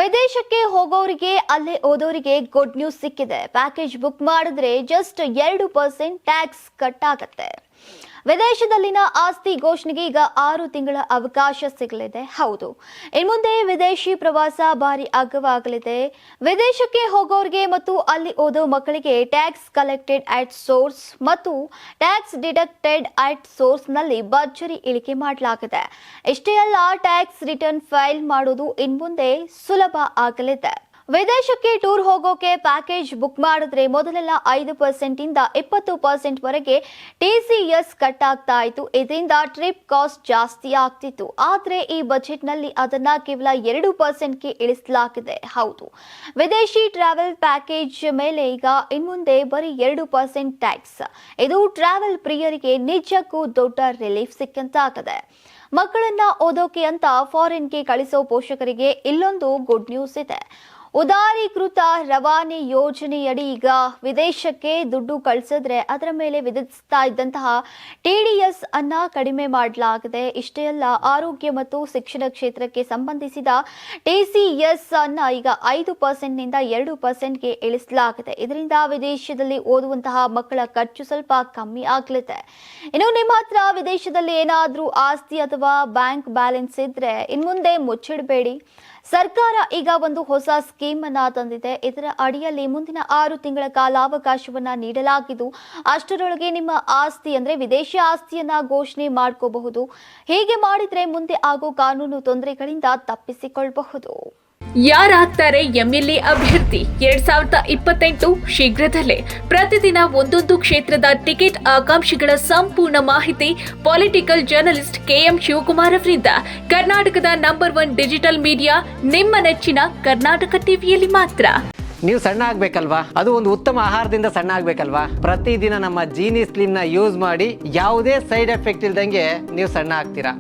ವಿದೇಶಕ್ಕೆ ಹೋಗೋರಿಗೆ ಅಲ್ಲೇ ಓದೋರಿಗೆ ಗುಡ್ ನ್ಯೂಸ್ ಸಿಕ್ಕಿದೆ. ಪ್ಯಾಕೇಜ್ ಬುಕ್ ಮಾಡಿದ್ರೆ ಜಸ್ಟ್ 2% ಟ್ಯಾಕ್ಸ್ ಕಟ್ ಆಗುತ್ತೆ. ವಿದೇಶದಲ್ಲಿನ ಆಸ್ತಿ ಘೋಷಣೆಗೆ ಈಗ 6 ತಿಂಗಳ ಅವಕಾಶ ಸಿಗಲಿದೆ. ಹೌದು, ಇನ್ಮುಂದೆ ವಿದೇಶಿ ಪ್ರವಾಸ ಭಾರಿ ಅಗ್ಗವಾಗಲಿದೆ. ವಿದೇಶಕ್ಕೆ ಹೋಗೋರಿಗೆ ಮತ್ತು ಅಲ್ಲಿ ಓದೋ ಮಕ್ಕಳಿಗೆ ಟ್ಯಾಕ್ಸ್ ಕಲೆಕ್ಟೆಡ್ ಅಟ್ ಸೋರ್ಸ್ ಮತ್ತು ಟ್ಯಾಕ್ಸ್ ಡಿಡಕ್ಟೆಡ್ ಅಟ್ ಸೋರ್ಸ್ ನಲ್ಲಿ ಭರ್ಜರಿ ಇಳಿಕೆ ಮಾಡಲಾಗಿದೆ. ಇಷ್ಟೇ ಅಲ್ಲ, ಟ್ಯಾಕ್ಸ್ ರಿಟರ್ನ್ ಫೈಲ್ ಮಾಡೋದು ಇನ್ಮುಂದೆ ಸುಲಭ ಆಗಲಿದೆ. ವಿದೇಶಕ್ಕೆ ಟೂರ್ ಹೋಗೋಕೆ ಪ್ಯಾಕೇಜ್ ಬುಕ್ ಮಾಡಿದ್ರೆ ಮೊದಲೆಲ್ಲ 5% ಇಂದ 20% ವರೆಗೆ TCS ಕಟ್ ಆಗ್ತಾ ಇತ್ತು. ಇದರಿಂದ ಟ್ರಿಪ್ ಕಾಸ್ಟ್ ಜಾಸ್ತಿ ಆಗ್ತಿತ್ತು. ಆದ್ರೆ ಈ ಬಜೆಟ್ ನಲ್ಲಿ ಅದನ್ನ ಕೇವಲ 2%ಗೆ ಇಳಿಸಲಾಗಿದೆ. ಹೌದು, ವಿದೇಶಿ ಟ್ರಾವೆಲ್ ಪ್ಯಾಕೇಜ್ ಮೇಲೆ ಈಗ ಇನ್ಮುಂದೆ ಬರೀ 2% ಟ್ಯಾಕ್ಸ್. ಇದು ಟ್ರಾವೆಲ್ ಪ್ರಿಯರಿಗೆ ನಿಜಕ್ಕೂ ದೊಡ್ಡ ರಿಲೀಫ್ ಸಿಕ್ಕಂತಾಗಿದೆ. ಮಕ್ಕಳನ್ನ ಓದೋಕೆ ಅಂತ ಫಾರಿನ್ಗೆ ಕಳಿಸೋ ಪೋಷಕರಿಗೆ ಇಲ್ಲೊಂದು ಗುಡ್ ನ್ಯೂಸ್ ಇದೆ. ಉದಾರೀಕೃತ ರವಾನೆ ಯೋಜನೆಯಡಿ ಈಗ ವಿದೇಶಕ್ಕೆ ದುಡ್ಡು ಕಳಿಸಿದ್ರೆ ಅದರ ಮೇಲೆ ವಿಧಿಸ್ತಾ ಇದ್ದಂತಹ TDS ಅನ್ನ ಕಡಿಮೆ ಮಾಡಲಾಗಿದೆ. ಇಷ್ಟೇ ಅಲ್ಲ, ಆರೋಗ್ಯ ಮತ್ತು ಶಿಕ್ಷಣ ಕ್ಷೇತ್ರಕ್ಕೆ ಸಂಬಂಧಿಸಿದ TCS ಅನ್ನ ಈಗ 5% ನಿಂದ 2%ಗೆ ಇಳಿಸಲಾಗಿದೆ. ಇದರಿಂದ ವಿದೇಶದಲ್ಲಿ ಓದುವಂತಹ ಮಕ್ಕಳ ಖರ್ಚು ಸ್ವಲ್ಪ ಕಮ್ಮಿ ಆಗಲಿದೆ. ಇನ್ನು ನಿಮ್ಮ ಹತ್ರ ವಿದೇಶದಲ್ಲಿ ಏನಾದರೂ ಆಸ್ತಿ ಅಥವಾ ಬ್ಯಾಂಕ್ ಬ್ಯಾಲೆನ್ಸ್ ಇದ್ರೆ ಇನ್ಮುಂದೆ ಮುಚ್ಚಿಡಬೇಡಿ. ಸರ್ಕಾರ ಈಗ ಒಂದು ಹೊಸ ಸ್ಕೀಮ್ ಅನ್ನ ತಂದಿದೆ. ಇದರ ಅಡಿಯಲ್ಲಿ ಮುಂದಿನ 6 ತಿಂಗಳ ಕಾಲಾವಕಾಶವನ್ನ ನೀಡಲಾಗಿದ್ದು, ಅಷ್ಟರೊಳಗೆ ನಿಮ್ಮ ಆಸ್ತಿ ಅಂದ್ರೆ ವಿದೇಶಿ ಆಸ್ತಿಯನ್ನ ಘೋಷಣೆ ಮಾಡ್ಕೋಬಹುದು. ಹೀಗೆ ಮಾಡಿದ್ರೆ ಮುಂದೆ ಆಗೋ ಕಾನೂನು ತೊಂದರೆಗಳಿಂದ ತಪ್ಪಿಸಿಕೊಳ್ಳಬಹುದು. ಯಾರಾಗ್ತಾರೆ MLA ಅಭ್ಯರ್ಥಿ 2028 ಶೀಘ್ರದಲ್ಲೇ. ಪ್ರತಿದಿನ ಒಂದೊಂದು ಕ್ಷೇತ್ರದ ಟಿಕೆಟ್ ಆಕಾಂಕ್ಷಿಗಳ ಸಂಪೂರ್ಣ ಮಾಹಿತಿ ಪೊಲಿಟಿಕಲ್ ಜರ್ನಲಿಸ್ಟ್ KM ಶಿವಕುಮಾರ್ ಅವರಿಂದ. ಕರ್ನಾಟಕದ ನಂಬರ್ 1 ಡಿಜಿಟಲ್ ಮೀಡಿಯಾ ನಿಮ್ಮ ನೆಚ್ಚಿನ ಕರ್ನಾಟಕ ಟಿವಿಯಲ್ಲಿ ಮಾತ್ರ. ನೀವು ಸಣ್ಣ ಆಗ್ಬೇಕಲ್ವಾ? ಅದು ಒಂದು ಉತ್ತಮ ಆಹಾರದಿಂದ ಸಣ್ಣ ಆಗ್ಬೇಕಲ್ವಾ? ಪ್ರತಿದಿನ ನಮ್ಮ ಜೀನಿ ಸ್ಲಿಮ್ ನ ಯೂಸ್ ಮಾಡಿ ಯಾವುದೇ ಸೈಡ್ ಎಫೆಕ್ಟ್ ಇಲ್ದಂಗೆ ನೀವು ಸಣ್ಣ ಆಗ್ತೀರಾ.